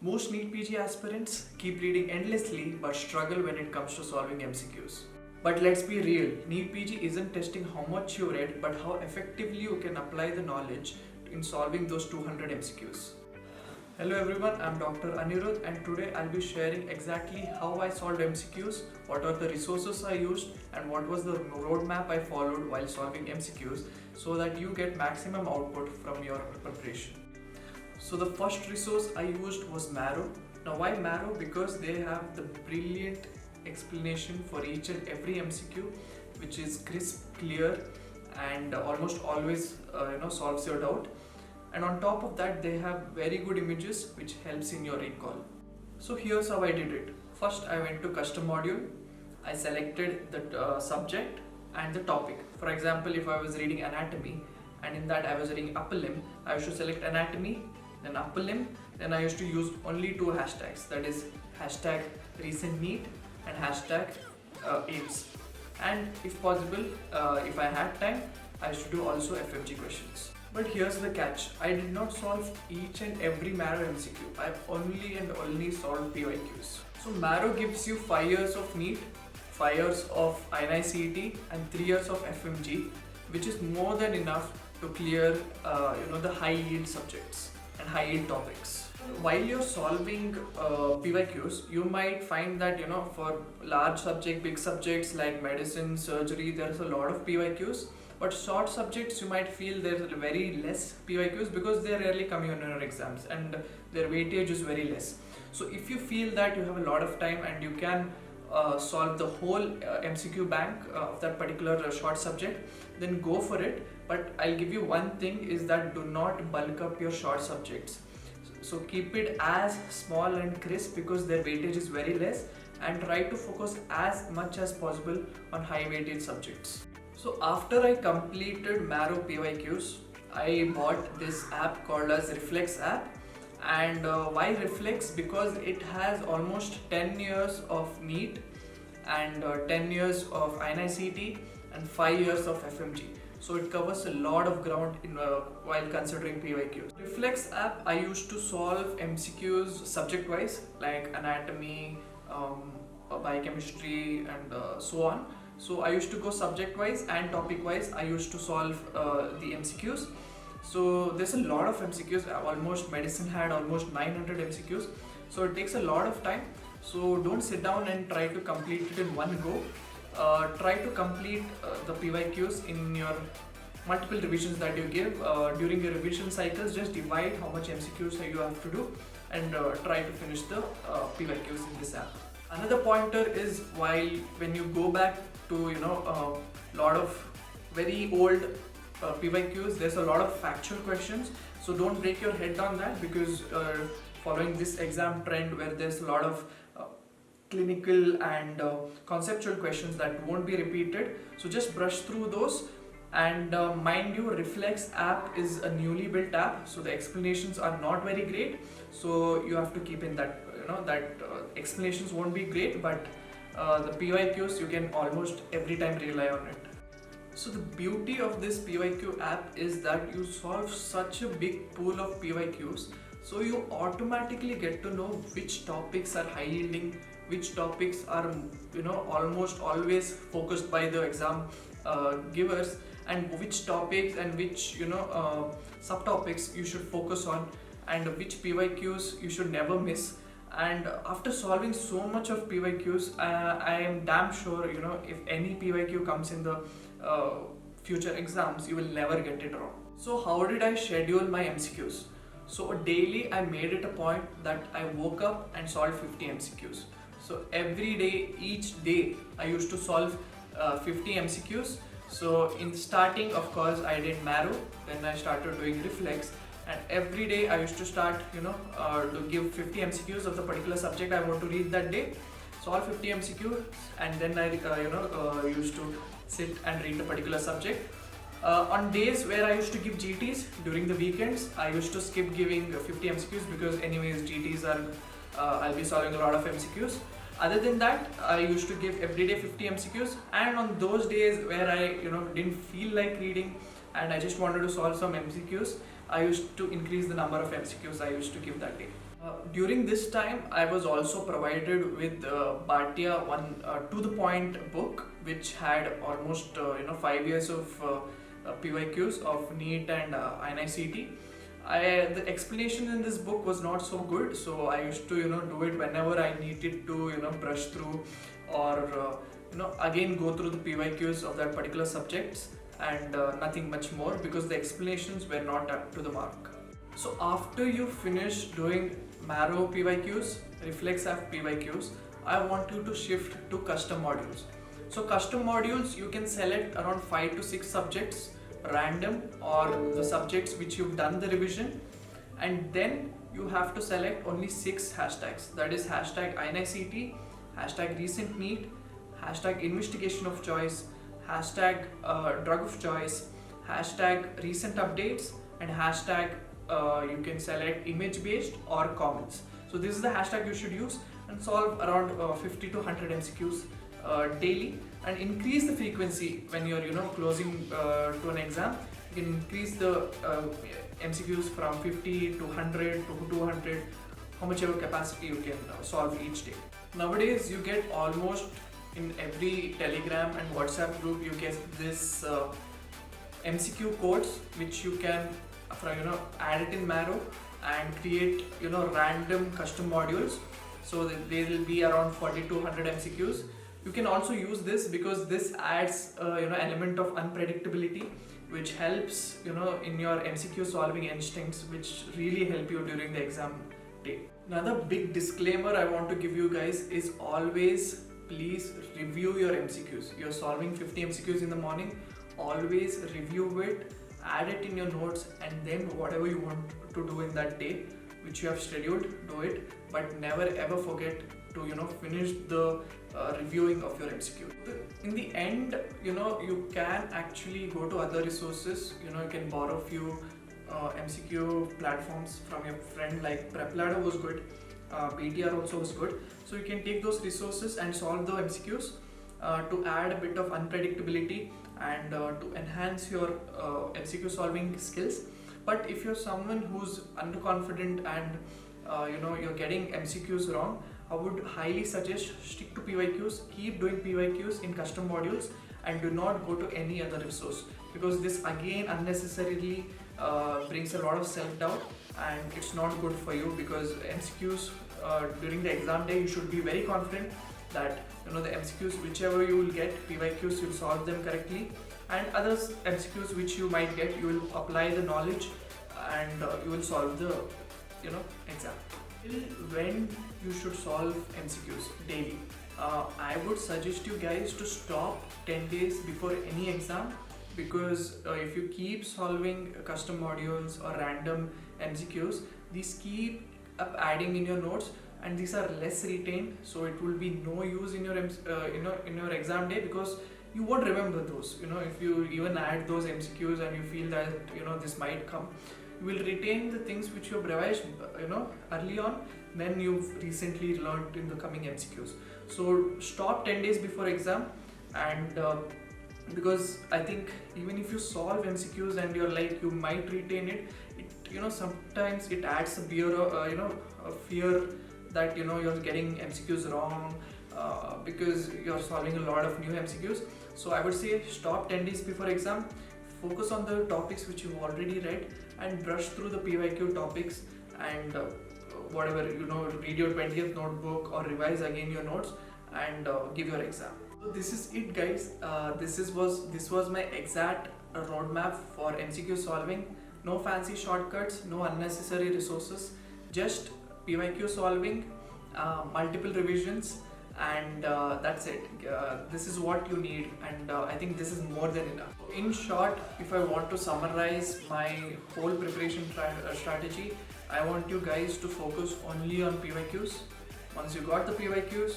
Most NEET PG aspirants keep reading endlessly but struggle when it comes to solving MCQs. But let's be real, NEET PG isn't testing how much you read but how effectively you can apply the knowledge in solving those 200 MCQs. Hello everyone, I'm Dr. Anirudh and today I'll be sharing exactly how I solved MCQs, what are the resources I used and what was the roadmap I followed while solving MCQs so that you get maximum output from your preparation. So the first resource I used was Marrow. Now why Marrow? Because they have the brilliant explanation for each and every MCQ, which is crisp, clear and almost always solves your doubt. And on top of that they have very good images which helps in your recall. So here's how I did it. First I went to custom module. I selected the subject and the topic. For example, if I was reading anatomy and in that I was reading upper limb, I used to select anatomy, then upper limb, then I used to use only two hashtags, that is hashtag recent NEET and hashtag AIMS. And if possible, if I had time, I used to do also FMG questions. But here's the catch, I did not solve each and every Marrow MCQ, I only solved PYQs. So Marrow gives you 5 years of NEET, 5 years of NICET and 3 years of FMG, which is more than enough to clear the high yield subjects and high yield topics. While you're solving PYQs, you might find that for large subject, big subjects like medicine, surgery, there's a lot of PYQs. But short subjects, you might feel there's very less PYQs because they're rarely coming on your exams and their weightage is very less. So if you feel that you have a lot of time and you can solve the whole MCQ bank of that particular short subject, then go for it. But I'll give you one thing is that do not bulk up your short subjects. So keep it as small and crisp because their weightage is very less, and try to focus as much as possible on high weightage subjects. So after I completed Marrow PYQs, I bought this app called as Reflex app. And why Reflex? Because it has almost 10 years of NEET and 10 years of NICET and 5 years of FMG. So it covers a lot of ground while considering PYQs. Reflex app I used to solve MCQs subject wise like anatomy, biochemistry and so on. So I used to go subject wise and topic wise. I used to solve the MCQs. So there's a lot of MCQs, medicine had almost 900 MCQs. So it takes a lot of time. So don't sit down and try to complete it in one go. Try to complete the PYQs in your multiple revisions that you give. During your revision cycles, just divide how much MCQs you have to do and try to finish the PYQs in this app. Another pointer is when you go back to lot of very old PYQs, there's a lot of factual questions. So don't break your head on that because following this exam trend where there's a lot of clinical and conceptual questions that won't be repeated, so just brush through those. And mind you, Reflex app is a newly built app, so the explanations are not very great, so you have to keep in that explanations won't be great, but the PYQs you can almost every time rely on it. So the beauty of this PYQ app is that you solve such a big pool of PYQs, so you automatically get to know which topics are high yielding, which topics are almost always focused by the exam givers, and which topics and which subtopics you should focus on, and which PYQs you should never miss. And after solving so much of PYQs, I am damn sure if any PYQ comes in the future exams, you will never get it wrong. So how did I schedule my MCQs? So daily I made it a point that I woke up and solved 50 MCQs. So every day, each day, I used to solve 50 MCQs. So in starting, of course, I did Marrow, then I started doing Reflex, and every day I used to start, to give 50 MCQs of the particular subject I want to read that day, solve 50 MCQs, and then I, used to sit and read the particular subject. On days where I used to give GTs during the weekends, I used to skip giving 50 MCQs because anyways GTs are, I'll be solving a lot of MCQs. Other than that, I used to give everyday 50 MCQs, and on those days where I didn't feel like reading and I just wanted to solve some MCQs, I used to increase the number of MCQs I used to give that day. During this time, I was also provided with Bhatia one to the point book, which had almost 5 years of PYQs of NEET and NICT. The explanation in this book was not so good, so I used to do it whenever I needed to brush through or again go through the PYQs of that particular subjects, and nothing much more, because the explanations were not up to the mark. So after you finish doing Marrow PYQs, Reflex PYQs, I want you to shift to custom modules. So custom modules, you can select around 5 to 6 subjects random, or the subjects which you've done the revision, and then you have to select only 6 hashtags. That is hashtag INICT, hashtag recent NEET, hashtag investigation of choice, hashtag drug of choice, hashtag recent updates, and hashtag you can select image based or comments. So this is the hashtag you should use, and solve around 50 to 100 MCQs daily, and increase the frequency when you're closing to an exam. You can increase the MCQs from 50 to 100 to 200, how much ever capacity you can solve each day. Nowadays you get almost in every Telegram and WhatsApp group, you get this MCQ codes which you can add it in Marrow and create random custom modules. So there will be around 40 to 100 MCQs. You can also use this because this adds element of unpredictability, which helps in your MCQ solving instincts, which really help you during the exam day. Another big disclaimer I want to give you guys is always please review your MCQs. You're solving 50 MCQs in the morning, always review it, add it in your notes, and then whatever you want to do in that day which you have scheduled, do it, but never ever forget to finish the reviewing of your MCQ. In the end, you can actually go to other resources. You can borrow few MCQ platforms from your friend, like PrepLadder was good, BTR also was good. So you can take those resources and solve the MCQs to add a bit of unpredictability and to enhance your MCQ solving skills. But if you're someone who's underconfident and you're getting MCQs wrong, I would highly suggest stick to PYQs, keep doing PYQs in custom modules, and do not go to any other resource, because this again unnecessarily brings a lot of self-doubt, and it's not good for you, because MCQs during the exam day you should be very confident that the MCQs whichever you will get, PYQs you'll solve them correctly, and others MCQs which you might get, you will apply the knowledge and you will solve the exam. When you should solve MCQs daily, I would suggest you guys to stop 10 days before any exam, because if you keep solving custom modules or random MCQs, these keep up adding in your notes, and these are less retained, so it will be no use in your in your exam day, because you won't remember those. If you even add those MCQs and you feel that this might come, you will retain the things which you have revised early on, then you've recently learned in the coming MCQs. So stop 10 days before exam, and because I think even if you solve MCQs and you're like you might retain it, sometimes it adds a fear that you're getting MCQs wrong because you're solving a lot of new MCQs. So I would say stop 10 days before exam, focus on the topics which you've already read, and brush through the PYQ topics, and whatever read your 20th notebook or revise again your notes, and give your exam. So this is it, guys. This was my exact roadmap for MCQ solving. No fancy shortcuts, no unnecessary resources, just PYQ solving, multiple revisions, and that's it. This is what you need, and I think this is more than enough. In short, if I want to summarize my whole preparation strategy, I want you guys to focus only on PYQs. Once you got the PYQs,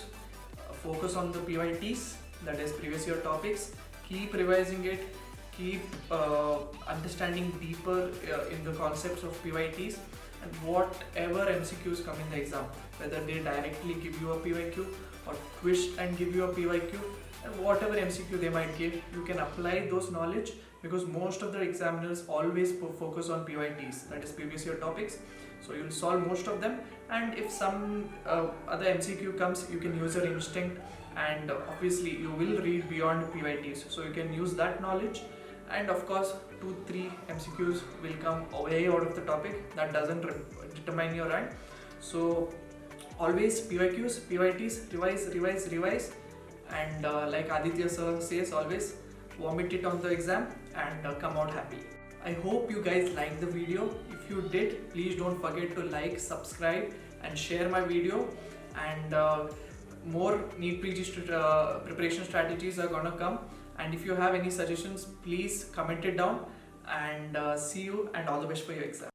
focus on the PYTs, that is previous year topics. Keep revising it, keep understanding deeper in the concepts of PYTs, and whatever MCQs come in the exam, whether they directly give you a PYQ or twist and give you a PYQ, and whatever MCQ they might give, you can apply those knowledge, because most of the examiners always focus on PYTs, that is previous year topics. So you'll solve most of them, and if some other MCQ comes, you can use your instinct, and obviously you will read beyond PYTs, so you can use that knowledge. And of course 2-3 MCQs will come way out of the topic. That doesn't determine your rank. So always PYQs, PYTs, revise, and like Aditya sir says, always vomit it on the exam and come out happy. I hope you guys liked the video. If you did, please don't forget to like, subscribe and share my video. And more NEET PG preparation strategies are gonna come. And if you have any suggestions, please comment it down, and see you and all the best for your exam.